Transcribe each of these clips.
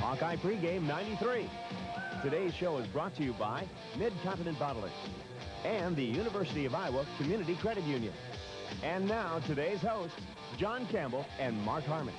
Hawkeye Pregame 93. Today's show is brought to you by Mid-Continent Bottlers and the University of Iowa Community Credit Union. And now, today's hosts, John Campbell and Mark Harmon.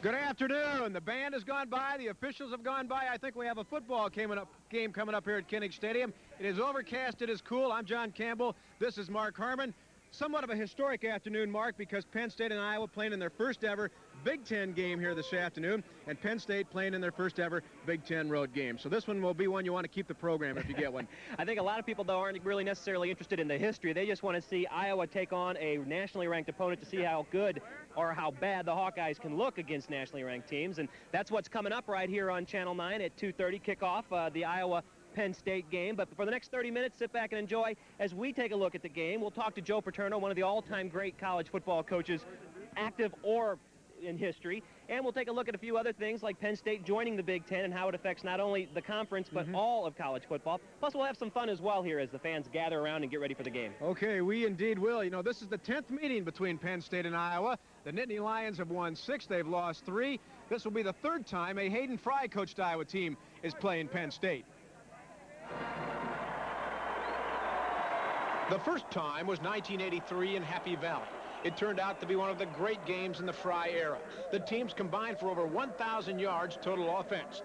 Good afternoon. The band has gone by. The officials have gone by. I think we have a football game coming up here at KINNICK Stadium. It is overcast. It is cool. I'm John Campbell. This is Mark Harmon. Somewhat of a historic afternoon, Mark, because Penn State and Iowa playing in their first ever Big Ten game here this afternoon, and Penn State playing in their first ever Big Ten road game. So this one will be one you want to keep the program if you get one. I think a lot of people, though, aren't really necessarily interested in the history. They just want to see Iowa take on a nationally ranked opponent to see how good or how bad the Hawkeyes can look against nationally ranked teams. And that's what's coming up right here on Channel 9 at 2:30, kickoff, the Iowa Penn State game. But for the next 30 minutes, sit back and enjoy as we take a look at the game. We'll talk to Joe Paterno, one of the all-time great college football coaches, active or in history. And we'll take a look at a few other things like Penn State joining the Big Ten and how it affects not only the conference but all of college football. Plus, we'll have some fun as well here as the fans gather around and get ready for the game. Okay, we indeed will. You know, this is the 10th meeting between Penn State and Iowa. The Nittany Lions have won 6. They've lost 3. This will be the 3rd time a Hayden Fry-coached Iowa team is playing Penn State. The first time was 1983 in Happy Valley. It turned out to be one of the great games in the Fry era. The teams combined for over 1,000 yards total offense.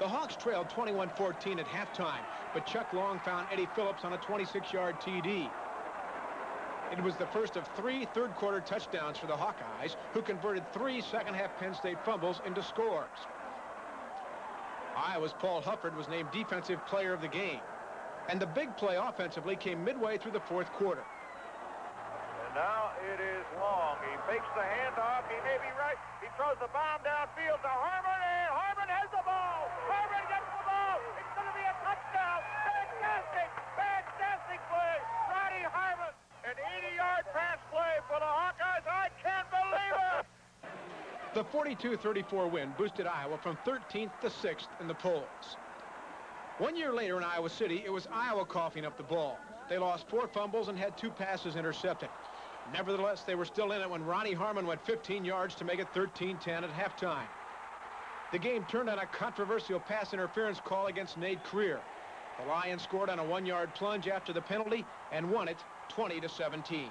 The Hawks trailed 21-14 at halftime, but Chuck Long found Eddie Phillips on a 26-yard TD. It was the first of 3 third-quarter touchdowns for the Hawkeyes, who converted 3 second-half Penn State fumbles into scores. Iowa's Paul Hufford was named Defensive Player of the Game. And the big play offensively came midway through the 4th quarter. And now it is Long. He fakes the handoff. He may be right. He throws the bomb downfield to Harmon, and Harmon has the ball. Harmon gets the ball. It's going to be a touchdown. Fantastic, fantastic play. Roddy Harmon, an 80-yard pass play for the Hawkeyes. I can't believe it. The 42-34 win boosted Iowa from 13th to 6th in the polls. 1 year later in Iowa City, it was Iowa coughing up the ball. They lost 4 fumbles and had 2 passes intercepted. Nevertheless, they were still in it when Ronnie Harmon went 15 yards to make it 13-10 at halftime. The game turned on a controversial pass interference call against Nate Creer. The Lions scored on a 1-yard plunge after the penalty and won it 20-17.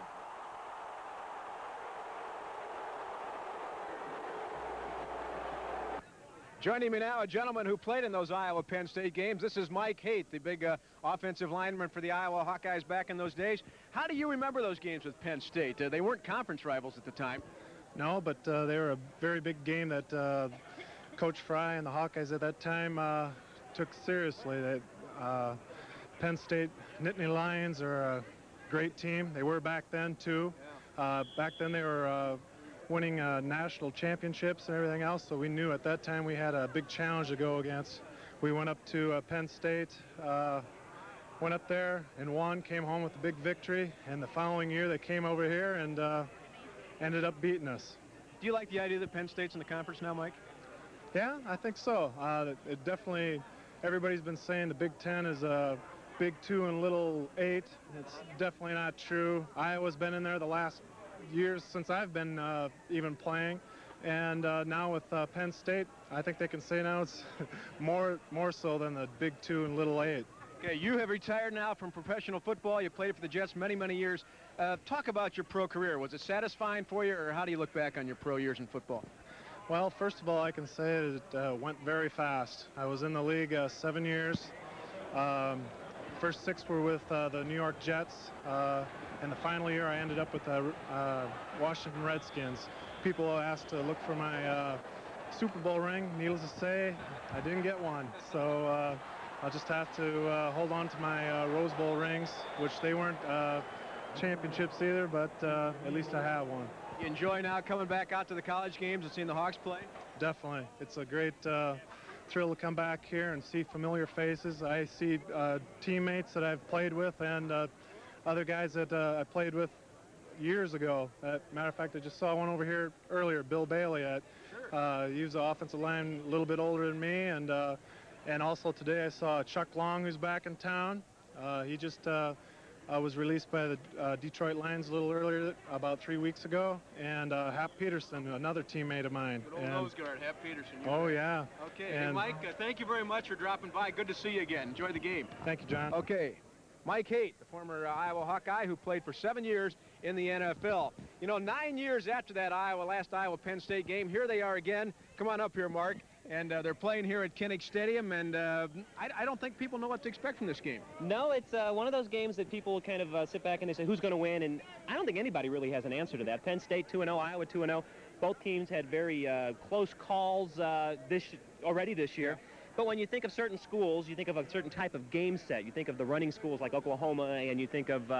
Joining me now, a gentleman who played in those Iowa-Penn State games. This is Mike Haight, the big offensive lineman for the Iowa Hawkeyes back in those days. How do you remember those games with Penn State? They weren't conference rivals at the time. No, but they were a very big game that Coach Fry and the Hawkeyes at that time took seriously. Penn State Nittany Lions are a great team. They were back then, too. Back then they were winning national championships and everything else, so we knew at that time we had a big challenge to go against. We went up to Penn State, went up there and won, came home with a big victory, and the following year they came over here and ended up beating us. Do you like the idea that Penn State's in the conference now, Mike? Yeah, I think so. It definitely, everybody's been saying the Big Ten is a Big 2 and Little 8. It's definitely not true. Iowa's been in there the last years since I've been even playing, and now with Penn State, I think they can say now it's more so than the Big 2 and Little 8. Okay, you have retired now from professional football. You played for the Jets many years. Talk about your pro career. Was it satisfying for you, or how do you look back on your pro years in football? Well, first of all, I can say it went very fast. I was in the league 7 years. First 6 were with the New York Jets. And the final year, I ended up with the Washington Redskins. People asked to look for my Super Bowl ring. Needless to say, I didn't get one. So I'll just have to hold on to my Rose Bowl rings, which they weren't championships either, but at least I have one. You enjoy now coming back out to the college games and seeing the Hawks play? Definitely. It's a great thrill to come back here and see familiar faces. I see teammates that I've played with and other guys that I played with years ago. Matter of fact, I just saw one over here earlier, Bill Bailey. He was an offensive line a little bit older than me, and also today I saw Chuck Long, who's back in town. He just was released by the Detroit Lions a little earlier, about 3 weeks ago, and Hap Peterson, another teammate of mine. Good old nose guard, Hap Peterson. Oh, yeah. Okay, hey, Mike, thank you very much for dropping by. Good to see you again. Enjoy the game. Thank you, John. Okay, Mike Haight, the former Iowa Hawkeye who played for 7 years in the NFL. You know, 9 years after that last Iowa-Penn State game, here they are again. Come on up here, Mark. And they're playing here at KINNICK Stadium, and I don't think people know what to expect from this game. No, it's one of those games that people kind of sit back and they say, who's going to win? And I don't think anybody really has an answer to that. Penn State 2-0, Iowa 2-0. Both teams had very close calls already this year. Yeah. But when you think of certain schools, you think of a certain type of game set. You think of the running schools like Oklahoma, and you think of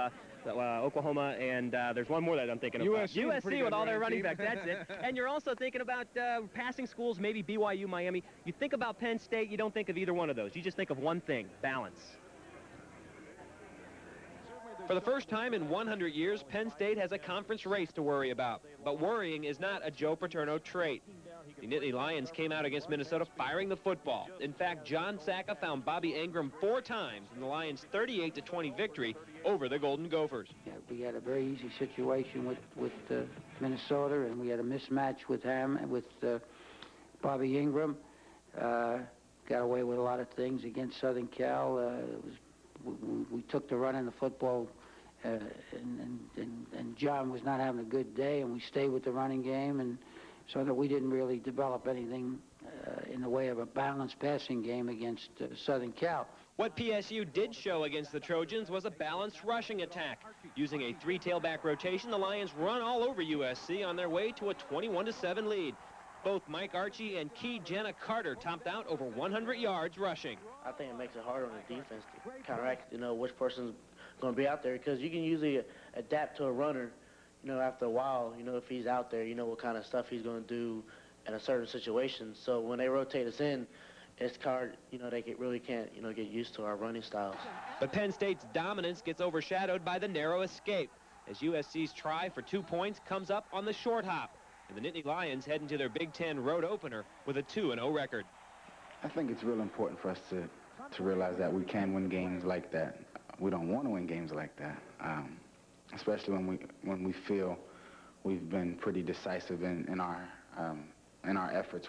Oklahoma, and there's one more that I'm thinking of. USC with all their running backs, that's it. And you're also thinking about passing schools, maybe BYU, Miami. You think about Penn State, you don't think of either one of those. You just think of one thing, balance. For the first time in 100 years, Penn State has a conference race to worry about. But worrying is not a Joe Paterno trait. The Nittany Lions came out against Minnesota firing the football. In fact, John Sacca found Bobby Ingram 4 times in the Lions' 38-20 victory over the Golden Gophers. Yeah, we had a very easy situation with Minnesota, and we had a mismatch with him and with Bobby Ingram. Got away with a lot of things against Southern Cal. We took the run in the football, and John was not having a good day, and we stayed with the running game, and so that we didn't really develop anything in the way of a balanced passing game against Southern Cal. What PSU did show against the Trojans was a balanced rushing attack. Using a 3 tailback rotation, the Lions run all over USC on their way to a 21-7 lead. Both Mike Archie and Key Jenna Carter topped out over 100 yards rushing. I think it makes it harder on the defense to counteract, which person's going to be out there, because you can usually adapt to a runner, after a while, if he's out there, what kind of stuff he's going to do in a certain situation. So when they rotate us in, it's hard, they really can't, get used to our running styles. But Penn State's dominance gets overshadowed by the narrow escape, as USC's try for 2 points comes up on the short hop. And the Nittany Lions head into their Big Ten road opener with a 2-0 record. I think it's real important for us to realize that we can win games like that. We don't want to win games like that, especially when we feel we've been pretty decisive in our efforts.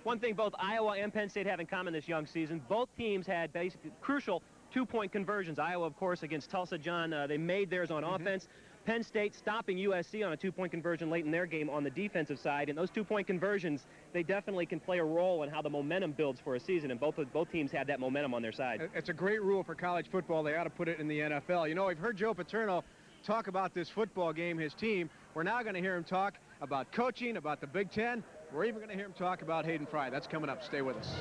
One thing both Iowa and Penn State have in common this young season, both teams had basically crucial 2-point conversions. Iowa, of course, against Tulsa, John, they made theirs on offense. Penn State stopping USC on a 2-point conversion late in their game on the defensive side. And those 2-point conversions, they definitely can play a role in how the momentum builds for a season. And both teams had that momentum on their side. It's a great rule for college football. They ought to put it in the NFL. We've heard Joe Paterno talk about this football game, his team. We're now going to hear him talk about coaching, about the Big Ten. We're even going to hear him talk about Hayden Fry. That's coming up. Stay with us.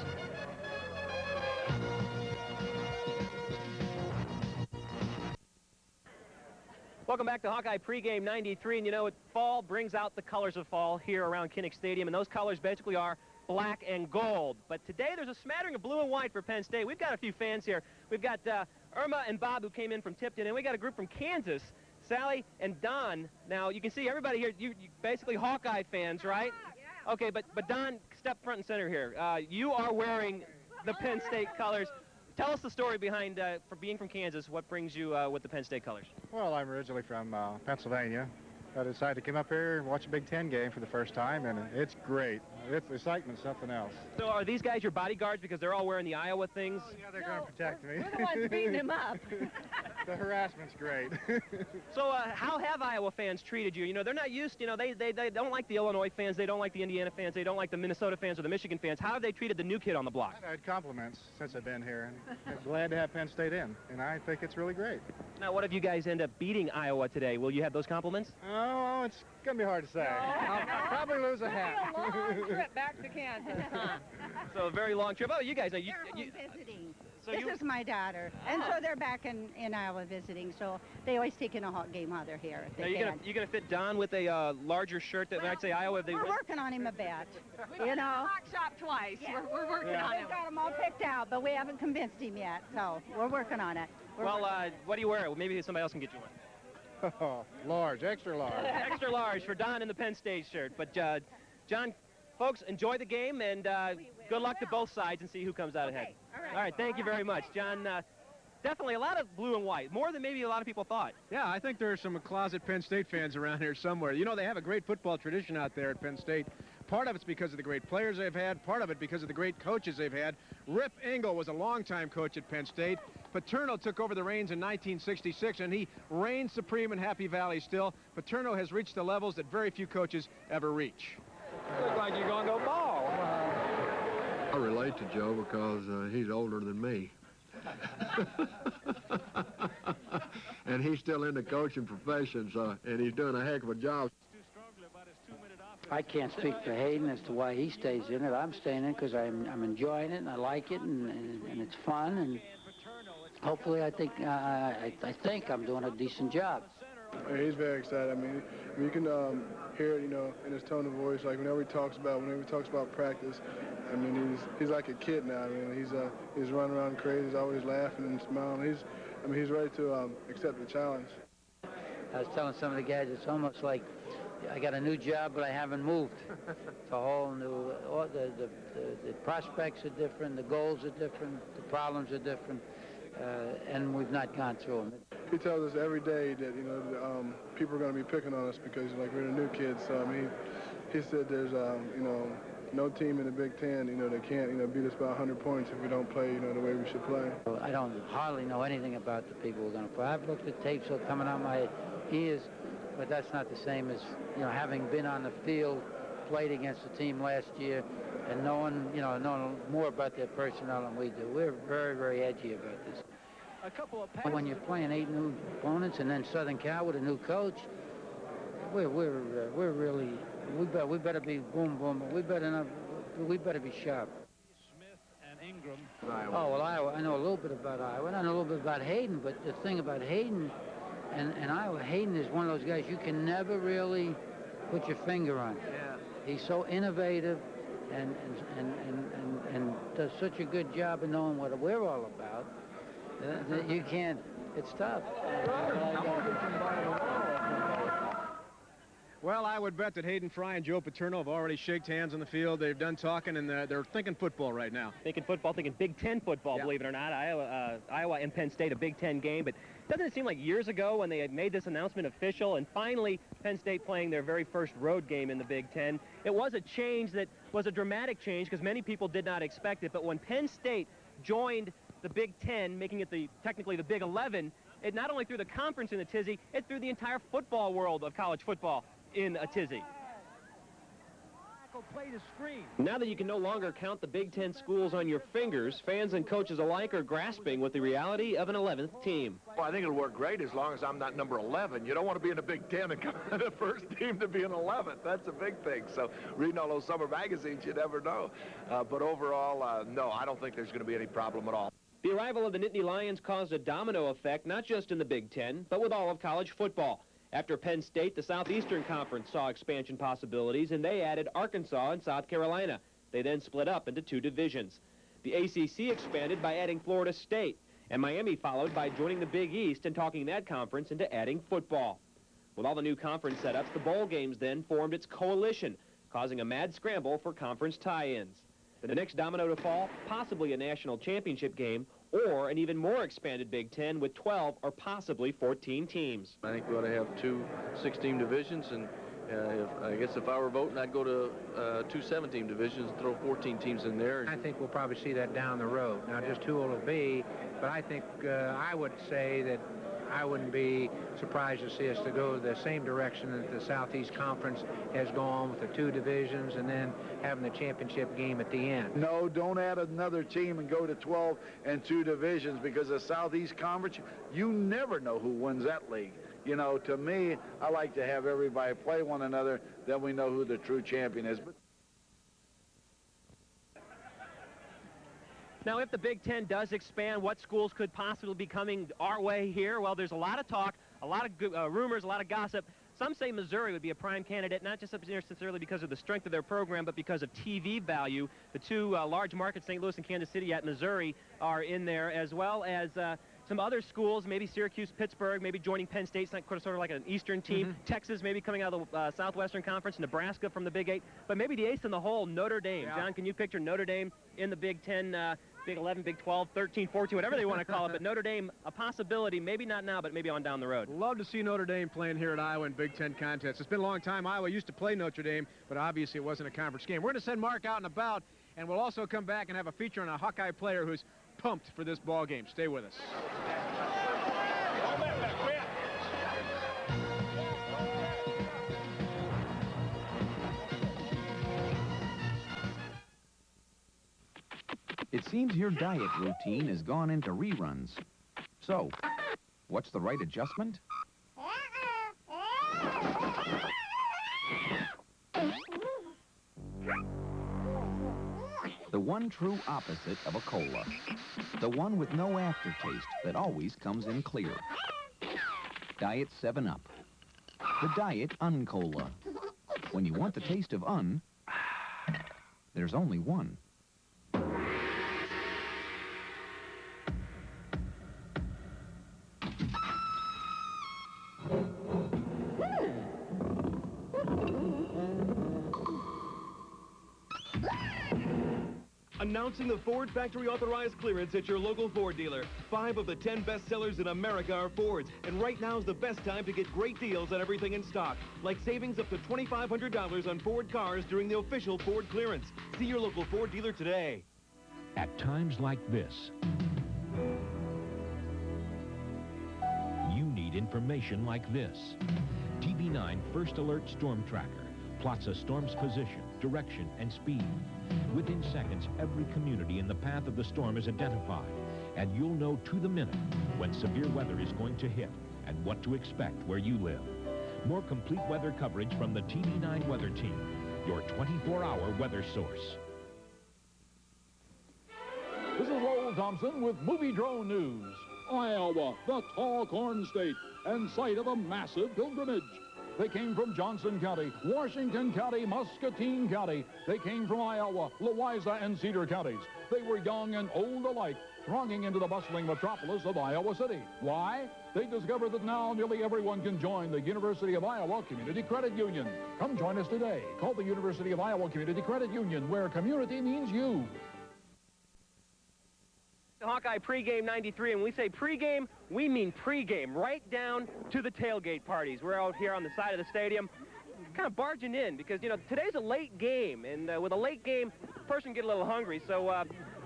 Welcome back to Hawkeye Pregame 93, and fall brings out the colors of fall here around KINNICK Stadium, and those colors basically are black and gold. But today there's a smattering of blue and white for Penn State. We've got a few fans here. We've got Irma and Bob, who came in from Tipton, and we got a group from Kansas, Sally and Don. Now, you can see everybody here, you basically Hawkeye fans, right? Yeah. Okay, but Don, step front and center here. You are wearing the Penn State colors. Tell us the story behind, for being from Kansas, what brings you with the Penn State colors? Well, I'm originally from Pennsylvania. I decided to come up here and watch a Big Ten game for the first time, and it's great. It's excitement, something else. So are these guys your bodyguards because they're all wearing the Iowa things? Oh, yeah, they're going to protect me. We're the ones beating him up. The harassment's great. So how have Iowa fans treated you? They're not used, they don't like the Illinois fans, they don't like the Indiana fans, they don't like the Minnesota fans or the Michigan fans. How have they treated the new kid on the block? I've had compliments since I've been here, and I'm glad to have Penn State in, and I think it's really great. Now, what if you guys end up beating Iowa today? Will you have those compliments? Oh, it's going to be hard to say. I'll probably lose a hat. A long trip back to Kansas, huh? So a very long trip. Oh, you guys know. They're home visiting. So this is my daughter. And so they're back in Iowa visiting, so they always take in a hot game while they're here. If they can. You gonna fit Don with a larger shirt that might say Iowa? If they we're working on him a bit. Hawk shop twice. Yeah. We're working on him. We've got him all picked out, but we haven't convinced him yet, so we're working on it. What do you wear? Well, maybe somebody else can get you one. Oh, large, extra large. Extra large for Don in the Penn State shirt. But, John, folks, enjoy the game, and good luck to both sides and see who comes out ahead. All right. All right, thank you very much. John definitely a lot of blue and white, more than maybe a lot of people thought. Yeah, I think there are some closet Penn State fans around here somewhere. You know, they have a great football tradition out there at Penn State. Part of it's because of the great players they've had. Part of it because of the great coaches they've had. Rip Engel was a longtime coach at Penn State. Paterno took over the reins in 1966, and he reigns supreme in Happy Valley still. Paterno has reached the levels that very few coaches ever reach. You look like you're going to go ball. I relate to Joe because he's older than me. And he's still in the coaching profession, and he's doing a heck of a job. I can't speak for Hayden as to why he stays in it. I'm staying in it because I'm enjoying it and I like it and it's fun, and hopefully I think I'm doing a decent job. He's very excited. I mean, you can hear it, you know, in his tone of voice. Like whenever he talks about practice, I mean, he's like a kid now. I mean, he's running around crazy. He's always laughing and smiling. He's ready to accept the challenge. I was telling some of the guys, it's almost like I got a new job, but I haven't moved. It's a whole new. The prospects are different. The goals are different. The problems are different. And we've not gone through them. He tells us every day that, you know, people are going to be picking on us because, like, we're the new kids. So, I mean, he said there's, you know, no team in the Big Ten, you know, that can't, you know, beat us by 100 points if we don't play, you know, the way we should play. I don't hardly know anything about the people we're going to play. I've looked at tapes coming out my ears, but that's not the same as, you know, having been on the field, played against the team last year, and knowing more about their personnel than we do. We're very, very edgy about this. A couple of when you're playing 8 new opponents and then Southern Cal with a new coach, we're really we better be boom boom. We better be sharp. Smith and Ingram. Oh well, Iowa. I know a little bit about Iowa. I know a little bit about Hayden, but the thing about Hayden and Iowa, Hayden is one of those guys you can never really put your finger on. Yeah. He's so innovative and does such a good job of knowing what we're all about. You can't. It's tough. Well, I would bet that Hayden Fry and Joe Paterno have already shaken hands on the field. They've done talking, and they're thinking football right now. Thinking football, thinking Big Ten football, believe it or not. Iowa and Penn State, a Big Ten game. But doesn't it seem like years ago when they had made this announcement official and finally Penn State playing their very first road game in the Big Ten, it was a change that was a dramatic change because many people did not expect it. But when Penn State joined the Big Ten, making it technically the Big 11, it not only threw the conference in a tizzy, it threw the entire football world of college football in a tizzy. Now that you can no longer count the Big Ten schools on your fingers, fans and coaches alike are grasping with the reality of an 11th team. Well, I think it'll work great as long as I'm not number 11. You don't want to be in the Big Ten and come the first team to be an 11th. That's a big thing. So reading all those summer magazines, you never know. But overall, no, I don't think there's going to be any problem at all. The arrival of the Nittany Lions caused a domino effect, not just in the Big Ten, but with all of college football. After Penn State, the Southeastern Conference saw expansion possibilities, and they added Arkansas and South Carolina. They then split up into 2 divisions. The ACC expanded by adding Florida State, and Miami followed by joining the Big East and talking that conference into adding football. With all the new conference setups, the bowl games then formed its coalition, causing a mad scramble for conference tie-ins. The next domino to fall, possibly a national championship game, or an even more expanded Big Ten with 12 or possibly 14 teams. I think we ought to have 2 6-team divisions, and I guess if I were voting, I'd go to 2 7-team divisions and throw 14 teams in there. I think we'll probably see that down the road. Now, just who it'll be, but I think I would say that I wouldn't be surprised to see us to go the same direction that the Southeast Conference has gone with the 2 divisions and then having the championship game at the end. No, don't add another team and go to 12 and 2 divisions, because the Southeast Conference, you never know who wins that league. You know, to me, I like to have everybody play one another, then we know who the true champion is. Now, if the Big Ten does expand, what schools could possibly be coming our way here? Well, there's a lot of talk, a lot of rumors, a lot of gossip. Some say Missouri would be a prime candidate, not just necessarily because of the strength of their program, but because of TV value. The 2 large markets, St. Louis and Kansas City at Missouri, are in there, as well as some other schools, maybe Syracuse, Pittsburgh, maybe joining Penn State, sort of like an Eastern team. Texas maybe coming out of the Southwestern Conference, Nebraska from the Big 8, but maybe the ace in the hole, Notre Dame. Yeah. John, can you picture Notre Dame in the Big Ten Big 11, Big 12, 13, 14, whatever they want to call it. But Notre Dame, a possibility, maybe not now, but maybe on down the road. Love to see Notre Dame playing here at Iowa in Big Ten contests. It's been a long time. Iowa used to play Notre Dame, but obviously it wasn't a conference game. We're going to send Mark out and about, and we'll also come back and have a feature on a Hawkeye player who's pumped for this ball game. Stay with us. It seems your diet routine has gone into reruns. So, what's the right adjustment? The one true opposite of a cola. The one with no aftertaste that always comes in clear. Diet 7-Up. The Diet Un-Cola. When you want the taste of un, there's only one. Announcing the Ford Factory Authorized Clearance at your local Ford dealer. 5 of the 10 best sellers in America are Fords, and right now is the best time to get great deals on everything in stock, like savings up to $2,500 on Ford cars during the official Ford clearance. See your local Ford dealer today. At times like this, you need information like this. TV9 First Alert Storm Tracker plots a storm's position, direction, and speed. Within seconds, every community in the path of the storm is identified, and you'll know to the minute when severe weather is going to hit and what to expect where you live. More complete weather coverage from the TV9 Weather Team, your 24-hour weather source. This is Lowell Thompson with Movie Drone News. Iowa, the tall corn state, and site of a massive pilgrimage. They came from Johnson County, Washington County, Muscatine County. They came from Iowa, Louisa, and Cedar counties. They were young and old alike, thronging into the bustling metropolis of Iowa City. Why? They discovered that now nearly everyone can join the University of Iowa Community Credit Union. Come join us today. Call the University of Iowa Community Credit Union, where community means you. Hawkeye Pregame 93, and when we say pregame, we mean pregame, right down to the tailgate parties. We're out here on the side of the stadium, kind of barging in, because, you know, today's a late game, and with a late game, a person can get a little hungry, so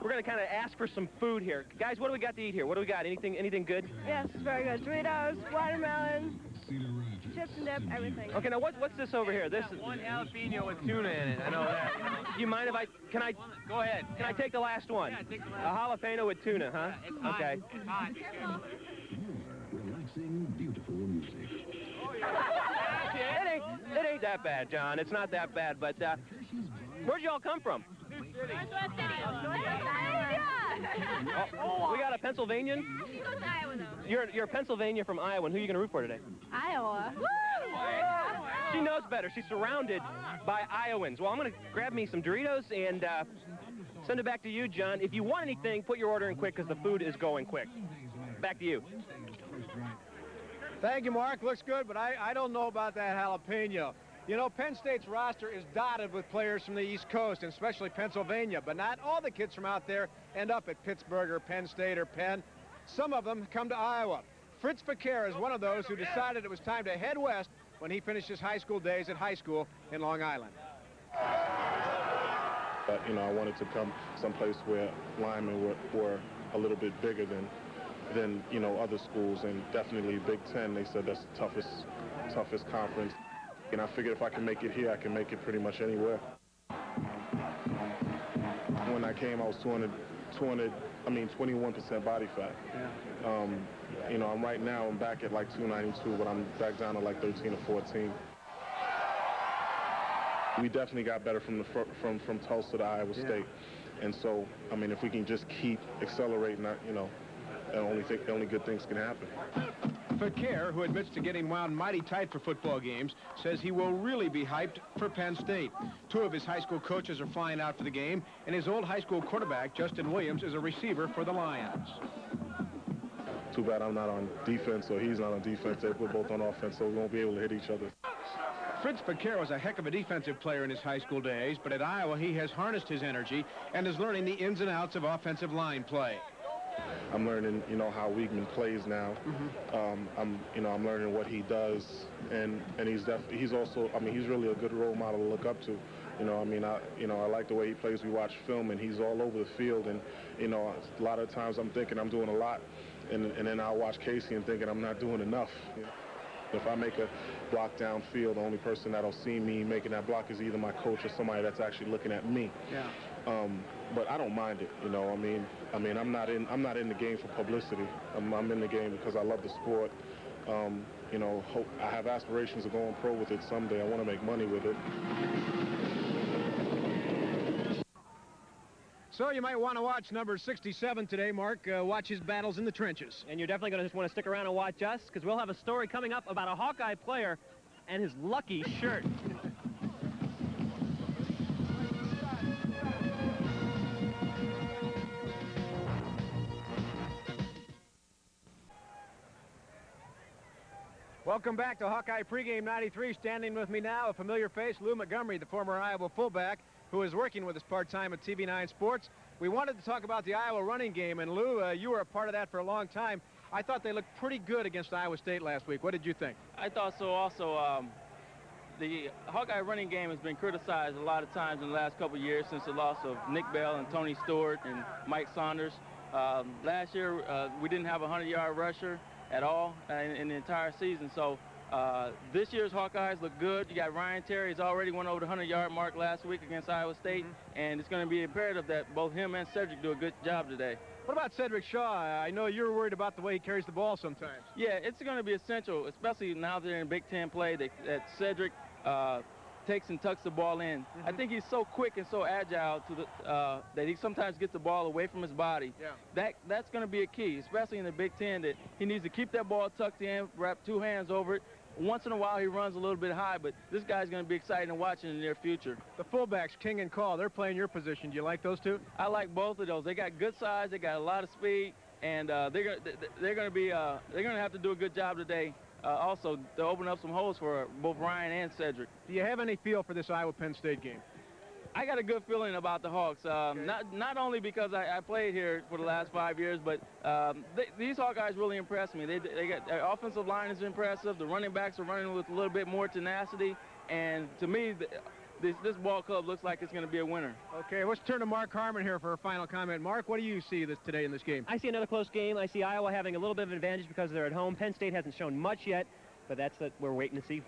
we're going to kind of ask for some food here. Guys, what do we got to eat here? What do we got? Anything good? Yes, very good. Doritos, watermelon, chips and dip, everything. Okay, now what's this over here? This is one jalapeno with tuna in it. I know that. Do you mind if can I? Go ahead. Can I take the last one? Yeah, take the last. A jalapeno with tuna, huh? Yeah, it's hot. Okay. It's hot. Relaxing, beautiful music. It ain't that bad, John. It's not that bad, but where'd you all come from? Oh, we got a Pennsylvanian? You're Pennsylvania from Iowa, and who are you going to root for today? Iowa. She knows better. She's surrounded by Iowans. Well, I'm going to grab me some Doritos and send it back to you, John. If you want anything, put your order in quick, because the food is going quick. Back to you. Thank you, Mark. Looks good, but I don't know about that jalapeno. You know, Penn State's roster is dotted with players from the East Coast, and especially Pennsylvania, but not all the kids from out there end up at Pittsburgh or Penn State or Penn. Some of them come to Iowa. Fritz Fequiere is one of those who decided it was time to head west when he finished his high school days at high school in Long Island. You know, I wanted to come someplace where linemen were a little bit bigger than you know, other schools, and definitely Big Ten. They said that's the toughest conference. And I figured if I can make it here, I can make it pretty much anywhere. When I came, I was 21% body fat. Yeah. You know, right now I'm back at like 292, but I'm back down to like 13 or 14. We definitely got better from Tulsa to Iowa State, and so I mean, if we can just keep accelerating, you know, the only good things can happen. Fequiere, who admits to getting wound mighty tight for football games, says he will really be hyped for Penn State. 2 of his high school coaches are flying out for the game, and his old high school quarterback, Justin Williams, is a receiver for the Lions. Too bad I'm not on defense, or he's not on defense. We're both on offense, so we won't be able to hit each other. Fritz Fequiere was a heck of a defensive player in his high school days, but at Iowa he has harnessed his energy and is learning the ins and outs of offensive line play. I'm learning, how Weigman plays now. I'm learning what he does, and he's also, he's really a good role model to look up to. I like the way he plays. We watch film, and he's all over the field, and a lot of times I'm thinking I'm doing a lot, and then I'll watch Casey and thinking I'm not doing enough. If I make a block downfield, the only person that'll see me making that block is either my coach or somebody that's actually looking at me. Yeah. But I don't mind it. I'm not in the game for publicity. I'm in the game because I love the sport. I have aspirations of going pro with it someday. I want to make money with it. So you might want to watch number 67 today, Mark. Watch his battles in the trenches. And you're definitely going to just want to stick around and watch us, because we'll have a story coming up about a Hawkeye player and his lucky shirt. Welcome back to Hawkeye Pregame 93. Standing with me now, a familiar face, Lou Montgomery, the former Iowa fullback, who is working with us part-time at TV9 Sports. We wanted to talk about the Iowa running game, and Lou, you were a part of that for a long time. I thought they looked pretty good against Iowa State last week. What did you think? I thought so also. The Hawkeye running game has been criticized a lot of times in the last couple of years since the loss of Nick Bell and Tony Stewart and Mike Saunders. Last year, we didn't have a 100-yard rusher at all in the entire season. So this year's Hawkeyes look good. You got Ryan Terry. He's already went over the 100-yard mark last week against Iowa State, and it's going to be imperative that both him and Cedric do a good job today. What about Cedric Shaw? I know you're worried about the way he carries the ball sometimes. Yeah, it's going to be essential, especially now they're in Big Ten play, that Cedric takes and tucks the ball in. I think he's so quick and so agile to the, that he sometimes gets the ball away from his body. Yeah. That's going to be a key, especially in the Big Ten, that he needs to keep that ball tucked in, wrap two hands over it. Once in a while, he runs a little bit high, but this guy's going to be exciting to watch in the near future. The fullbacks, King and Call, they're playing your position. Do you like those two? I like both of those. They got good size, they got a lot of speed, and they're going to have to do a good job today. Also, to open up some holes for both Ryan and Cedric. Do you have any feel for this Iowa-Penn State game? I got a good feeling about the Hawks. Not only because I played here for the last 5 years, but these Hawkeyes really impressed me. They got their offensive line is impressive. The running backs are running with a little bit more tenacity, and to me, this ball club looks like it's going to be a winner. Okay, let's turn to Mark Harmon here for a final comment. Mark, what do you see today in this game? I see another close game. I see Iowa having a little bit of an advantage because they're at home. Penn State hasn't shown much yet, but that's what we're waiting to see.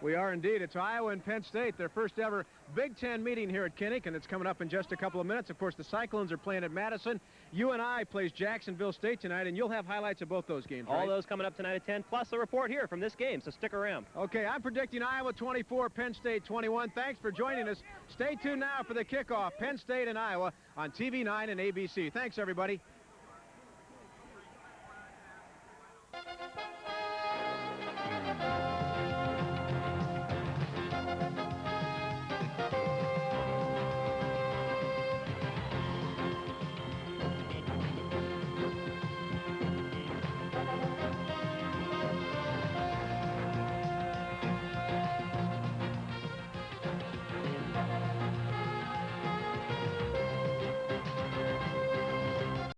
We are indeed. It's Iowa and Penn State, their first ever Big Ten meeting here at KINNICK, and it's coming up in just a couple of minutes. Of course, the Cyclones are playing at Madison. UNI plays Jacksonville State tonight, and you'll have highlights of both those games, right? All those coming up tonight at 10, plus a report here from this game, so stick around. Okay, I'm predicting Iowa 24, Penn State 21. Thanks for joining us. Stay tuned now for the kickoff, Penn State and Iowa on TV9 and ABC. Thanks, everybody.